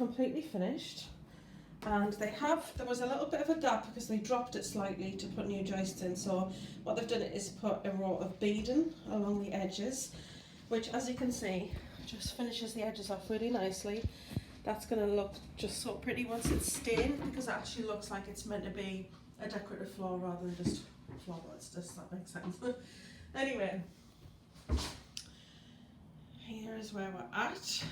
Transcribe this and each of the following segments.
completely finished. And there was a little bit of a gap because they dropped it slightly to put new joists in. So what they've done is put a row of beading along the edges, which, as you can see, just finishes the edges off really nicely. That's going to look just so pretty once it's stained, because it actually looks like it's meant to be a decorative floor rather than just floorboards. Does that make sense? Anyway, here is where we're at.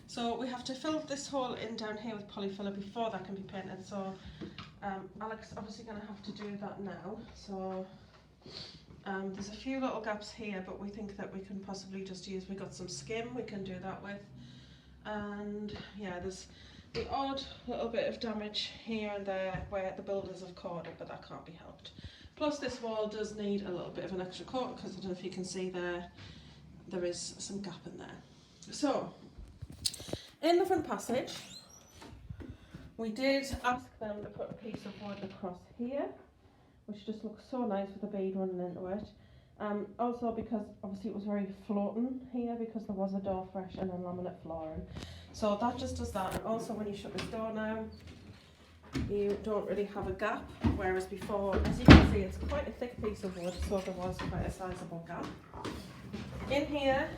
So we have to fill this hole in down here with polyfiller before that can be painted. So Alex is obviously going to have to do that now. So there's a few little gaps here, but we think that we can possibly just use, we got some skim we can do that with. And yeah, there's the odd little bit of damage here and there where the builders have caught it, but that can't be helped. Plus this wall does need a little bit of an extra coat, because I don't know if you can see there is some gap in there. So in the front passage, we did ask them to put a piece of wood across here, which just looks so nice with the bead running into it. Also because obviously it was very floating here because there was a door fresh and then laminate flooring. So that just does that. And also when you shut this door now, you don't really have a gap, whereas before, as you can see, it's quite a thick piece of wood, so there was quite a sizable gap. In here,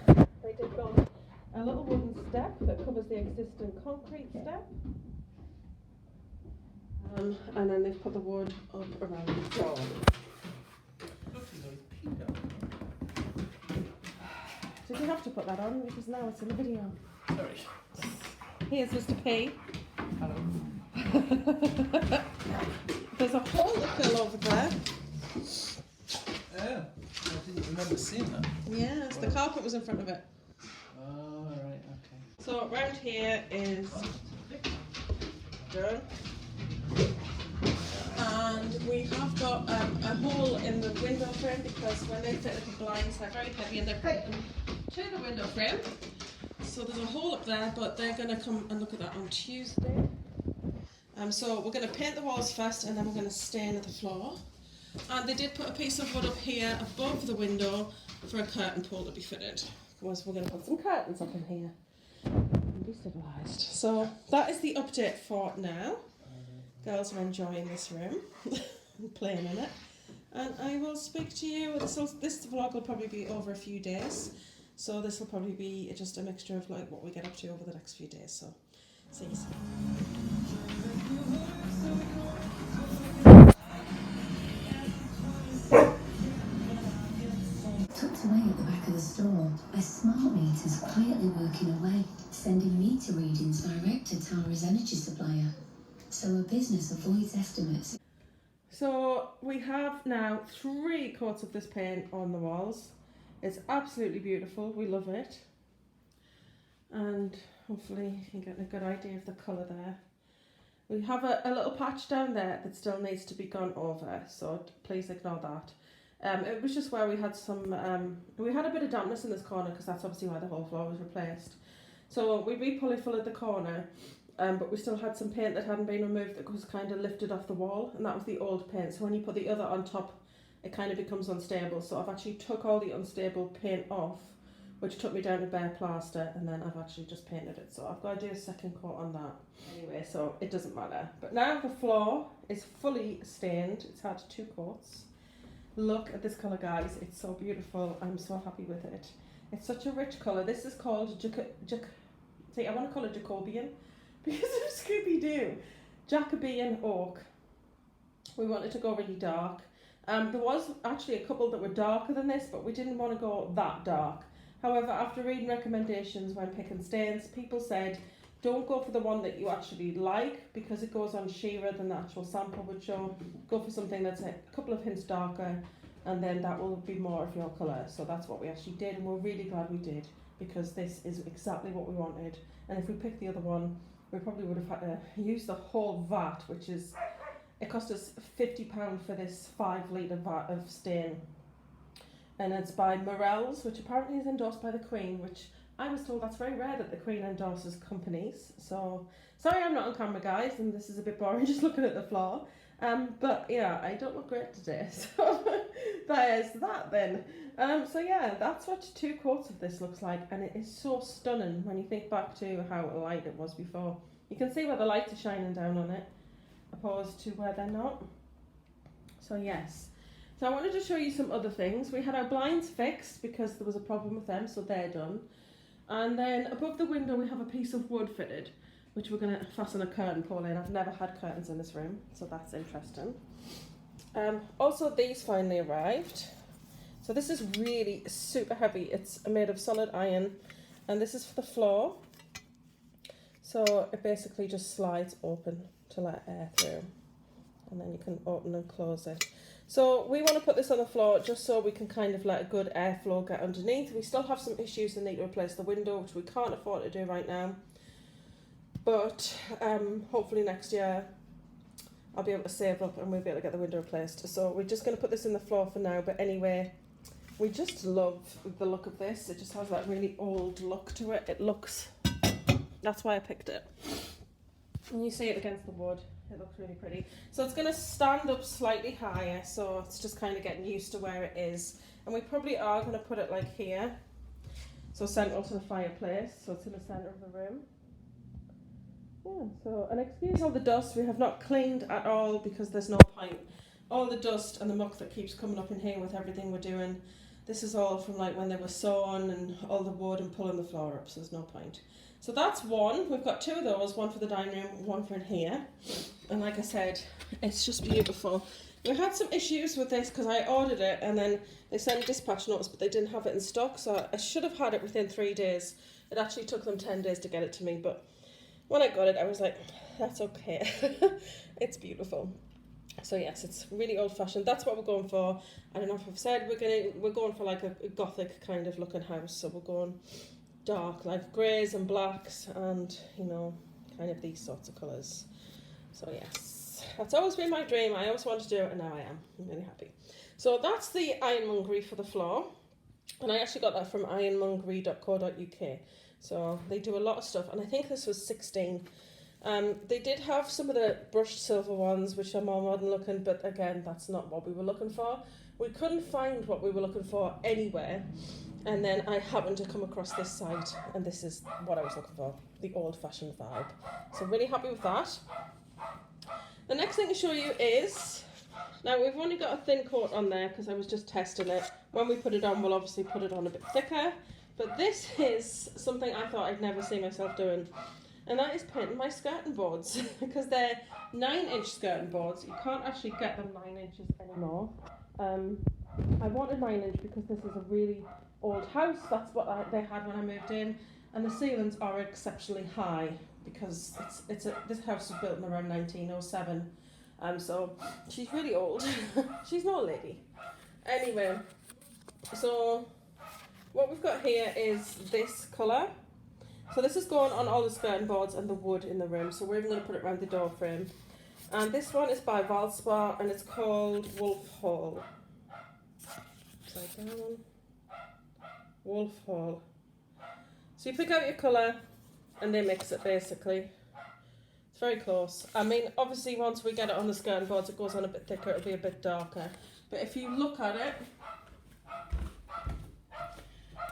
they did build a little wooden step that covers the existing concrete step. And then they've put the wood up around the door. Did you have to put that on? Because now it's in the video. Sorry. Here's Mr. P. Hello. There's a hole to fill over there. Oh, I didn't remember seeing that. Yes, the carpet was in front of it. Oh, right, okay. So around here is done. And we have got a hole in the window frame, because when they fitted the blinds, they're very heavy and they're fitted to the window frame. So there's a hole up there, but they're going to come and look at that on Tuesday. So we're going to paint the walls first, and then we're going to stain the floor. And they did put a piece of wood up here above the window for a curtain pole to be fitted. Otherwise we're going to put some curtains up in here and be civilised. So that is the update for now. Girls are enjoying this room and playing in it. And I will speak to you. This vlog will probably be over a few days. So this will probably be just a mixture of like what we get up to over the next few days. So see you soon. Tucked away at the back of the store, a smart meter's quietly working away, sending meter readings direct to Tara's energy supplier. So a business avoids estimates. So we have now 3 coats of this paint on the walls. It's absolutely beautiful. We love it. And hopefully you can get a good idea of the colour there. We have a little patch down there that still needs to be gone over, so please ignore that. It was just where we had we had a bit of dampness in this corner, because that's obviously why the whole floor was replaced. So we re-polyfilled the corner, but we still had some paint that hadn't been removed that was kind of lifted off the wall, and that was the old paint. So when you put the other on top, it kind of becomes unstable. So I've actually took all the unstable paint off, which took me down to bare plaster, and then I've actually just painted it. So I've got to do a second coat on that. Anyway, so it doesn't matter. But now the floor is fully stained. It's had 2 coats. Look at this colour, guys. It's so beautiful. I'm so happy with it. It's such a rich colour. This is called I want to call it Jacobean because of Scooby-Doo. Jacobean oak. We wanted to go really dark. There was actually a couple that were darker than this, but we didn't want to go that dark. However, after reading recommendations when picking stains, people said don't go for the one that you actually like, because it goes on sheerer than the actual sample would show. Go for something that's a couple of hints darker, and then that will be more of your colour. So that's what we actually did, and we're really glad we did, because this is exactly what we wanted. And if we picked the other one, we probably would have had to use the whole vat, which is, it cost us £50 for this 5 litre vat of stain. And it's by Morel's, which apparently is endorsed by the Queen, which I was told that's very rare that the Queen endorses companies. So sorry I'm not on camera, guys, and this is a bit boring just looking at the floor. But yeah, I don't look great today, so there's that then. So yeah, that's what 2 quarts of this looks like, and it is so stunning when you think back to how light it was before. You can see where the lights are shining down on it, opposed to where they're not. So yes. So I wanted to show you some other things. We had our blinds fixed because there was a problem with them, so they're done. And then above the window we have a piece of wood fitted, which we're going to fasten a curtain pole in. I've never had curtains in this room, so that's interesting. Also, these finally arrived. So this is really super heavy. It's made of solid iron, and this is for the floor. So it basically just slides open to let air through, and then you can open and close it. So we want to put this on the floor just so we can kind of let a good airflow get underneath. We still have some issues and need to replace the window, which we can't afford to do right now. But hopefully next year I'll be able to save up and we'll be able to get the window replaced. So we're just going to put this in the floor for now. But anyway, we just love the look of this. It just has that really old look to it. It looks, that's why I picked it. And you see it against the wood. It looks really pretty. So it's going to stand up slightly higher, so it's just kind of getting used to where it is. And we probably are going to put it like here, so central to the fireplace, so it's in the centre of the room. Yeah, so, and excuse all the dust, we have not cleaned at all because there's no point. All the dust and the muck that keeps coming up in here with everything we're doing, this is all from like when they were sawn and all the wood and pulling the floor up, so there's no point. So that's one. We've got 2 of those, one for the dining room, one for in here. And like I said, it's just beautiful. We had some issues with this because I ordered it and then they sent a dispatch notice, but they didn't have it in stock. So I should have had it within 3 days. It actually took them 10 days to get it to me. But when I got it, I was like, that's okay. It's beautiful. So yes, it's really old fashioned. That's what we're going for. I don't know if I've said we're going for like a gothic kind of looking house. So we're going dark, like greys and blacks, and you know, kind of these sorts of colours. So yes, that's always been my dream. I always wanted to do it, and now I am. I'm really happy. So that's the ironmongery for the floor, and I actually got that from ironmongery.co.uk. So they do a lot of stuff, and I think this was 16. They did have some of the brushed silver ones, which are more modern looking, but again, that's not what we were looking for. We couldn't find what we were looking for anywhere. And then I happened to come across this site, and this is what I was looking for, the old-fashioned vibe. So really happy with that. The next thing to show you is, now we've only got a thin coat on there because I was just testing it. When we put it on, we'll obviously put it on a bit thicker. But this is something I thought I'd never see myself doing. And that is painting my skirting boards because they're 9-inch skirting boards. You can't actually get them 9 inches anymore. I wanted 9-inch because this is a really old house. That's what they had when I moved in, and the ceilings are exceptionally high because this house was built in around 1907. So she's really old. She's not a lady. Anyway, so what we've got here is this colour. So this is going on all the skirting boards and the wood in the room. So we're even going to put it around the door frame. And this one is by Valspar, and it's called Wolf Hall. Upside down. Wolf Hall. So you pick out your colour and they mix it basically. It's very close. I mean, obviously once we get it on the skirting boards, it goes on a bit thicker, it'll be a bit darker. But if you look at it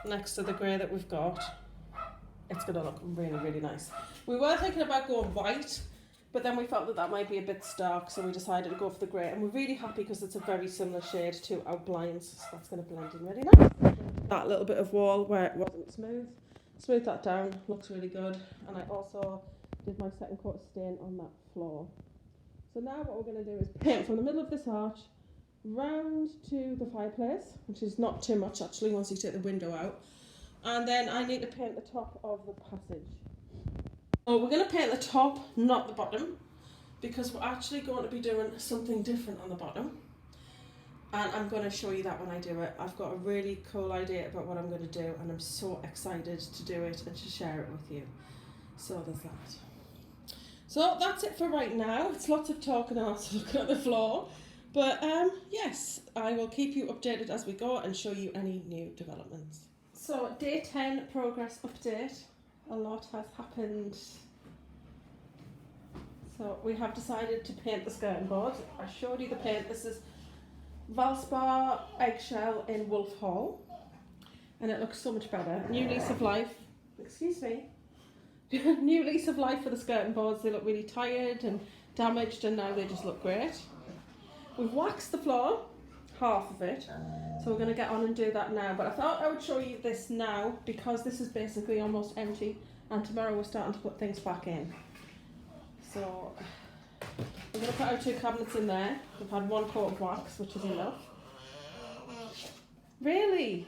next to the grey that we've got, it's going to look really, really nice. We were thinking about going white, but then we felt that that might be a bit stark, so we decided to go for the grey. And we're really happy because it's a very similar shade to our blinds, so that's going to blend in really nice. That little bit of wall where it wasn't smooth that down, looks really good. And I also did my second coat of stain on that floor. So now what we're going to do is paint from the middle of this arch round to the fireplace, which is not too much actually once you take the window out. And then I need to paint the top of the passage. So we're going to paint the top, not the bottom, because we're actually going to be doing something different on the bottom. And I'm going to show you that when I do it. I've got a really cool idea about what I'm going to do, and I'm so excited to do it and to share it with you. So there's that. So that's it for right now. It's lots of talking and lots of looking at the floor. But yes, I will keep you updated as we go and show you any new developments. So day 10 progress update. A lot has happened. So we have decided to paint the skirting board. I showed you the paint. This is Valspar Eggshell in Wolf Hall. And it looks so much better. New lease of life. Excuse me. New lease of life for the skirting boards. They look really tired and damaged, and now they just look great. We've waxed the floor, half of it. So we're going to get on and do that now. But I thought I would show you this now because this is basically almost empty. And tomorrow we're starting to put things back in. So we're going to put our 2 cabinets in there. We've had 1 coat of wax, which is enough. Really?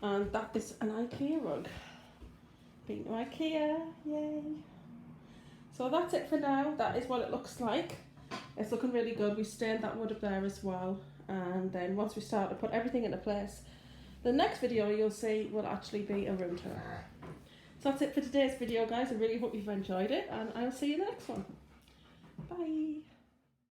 And that is an IKEA rug. Been to IKEA, yay. So that's it for now. That is what it looks like. It's looking really good. We stained that wood up there as well. And then once we start to put everything into place, the next video you'll see will actually be a room tour. So that's it for today's video, guys. I really hope you've enjoyed it, and I'll see you in the next one.